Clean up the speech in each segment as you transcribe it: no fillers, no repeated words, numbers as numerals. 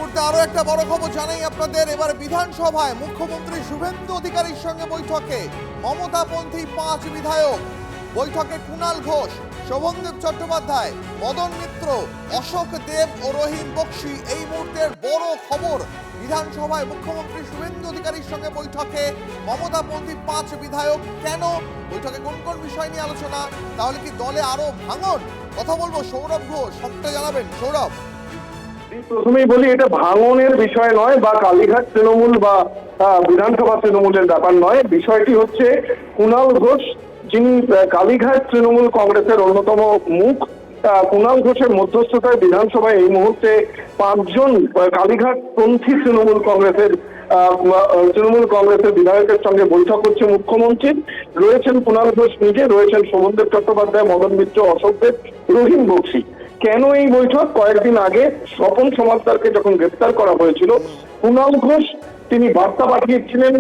মুহূর্তে আরো একটা বড় খবর জানাই আপনাদের। এবার বিধানসভায় মুখ্যমন্ত্রী শুভেন্দু অধিকারীর সঙ্গে বৈঠকে মমতাপন্থী 5 বিধায়ক। বৈঠকে কুণাল ঘোষ, শোভনদেব চট্টোপাধ্যায়, মদন মিত্র, অশোক দেব ও রহিম বক্সি। এই মুহূর্তের বড় খবর, বিধানসভায় মুখ্যমন্ত্রী শুভেন্দু অধিকারীর সঙ্গে বৈঠকে মমতাপন্থী 5 বিধায়ক। কেন বৈঠকে কোন কোন বিষয় নিয়ে আলোচনা, তাহলে কি দলে আরো ভাঙন? কথা বলবো সৌরভ ঘোষ, সবটা জানাবেন সৌরভ। প্রথমেই বলি, এটা ভাঙনের বিষয় নয় বা কালীঘাট তৃণমূল বা বিধানসভা তৃণমূলের ব্যাপার নয়। বিষয়টি হচ্ছে কুণাল ঘোষ, যিনি কালীঘাট তৃণমূল কংগ্রেসের অন্যতম মুখ। কুণাল ঘোষের মধ্যস্থতায় বিধানসভায় এই মুহূর্তে 5 জন কালীঘাট পন্থী তৃণমূল কংগ্রেসের বিধায়কের সঙ্গে বৈঠক হচ্ছে মুখ্যমন্ত্রীর। রয়েছেন কুণাল ঘোষ নিজে, রয়েছেন শোভনদেব চট্টোপাধ্যায়, মদন মিত্র, অশোক দেব, রহিম বক্সি। কেন এই বৈঠক? কয়েকদিন আগে স্বপন সমাদ্দারকে যখন গ্রেফতার করা হয়েছিল, কুণাল ঘোষ তিনি বার্তা পাঠিয়েছিলেন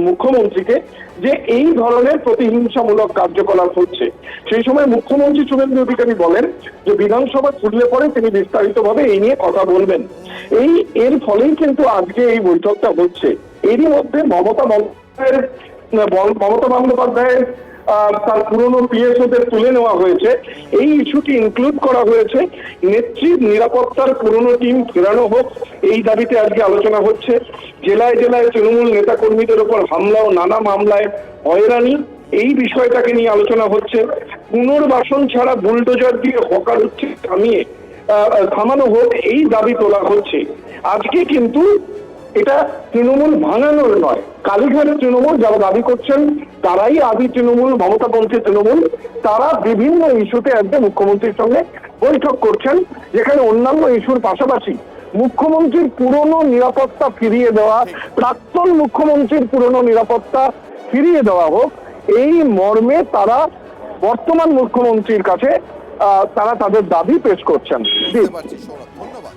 মুখ্যমন্ত্রীকে যে এই ধরনের প্রতিহিংসামূলক কার্যকলাপ হচ্ছে। সেই সময় মুখ্যমন্ত্রী শুভেন্দু অধিকারী বলেন যে বিধানসভা খুললে পরে তিনি বিস্তারিতভাবে এই নিয়ে কথা বলবেন। এর ফলেই কিন্তু আজকে এই বৈঠকটা হচ্ছে। এরই মধ্যে মমতা বন্দ্যোপাধ্যায়ের তার পুরনো পিএসওদের তুলে নেওয়া হয়েছে। এই ইস্যুটি ইনক্লুড করা হয়েছে। নেত্রীর নিরাপত্তার পুরনো টিম ফেরানো হোক, এই দাবিতে আজকে আলোচনা হচ্ছে। জেলায় জেলায় তৃণমূল নেতাকর্মীদের উপর হামলা ও নানা মামলায় হয়রানি, এই বিষয়টাকে নিয়ে আলোচনা হচ্ছে। পুনর্বাসন ছাড়া বুলডোজার দিয়ে হকার হচ্ছে থামানো হোক, এই দাবি তোলা হচ্ছে। আজকে কিন্তু এটা তৃণমূল ভাঙানোর নয়। কালীঘাট তৃণমূল যারা দাবি করছেন তারাই আদি তৃণমূল, মমতাপন্থী তৃণমূল। তারা বিভিন্ন ইস্যুতে আজকে মুখ্যমন্ত্রীর সঙ্গে বৈঠক করছেন, যেখানে অন্যান্য ইস্যুর পাশাপাশি মুখ্যমন্ত্রীর পুরনো নিরাপত্তা ফিরিয়ে দেওয়া, প্রাক্তন মুখ্যমন্ত্রীর পুরনো নিরাপত্তা ফিরিয়ে দেওয়া হোক, এই মর্মে তারা বর্তমান মুখ্যমন্ত্রীর কাছে তারা তাদের দাবি পেশ করছেন। ধন্যবাদ।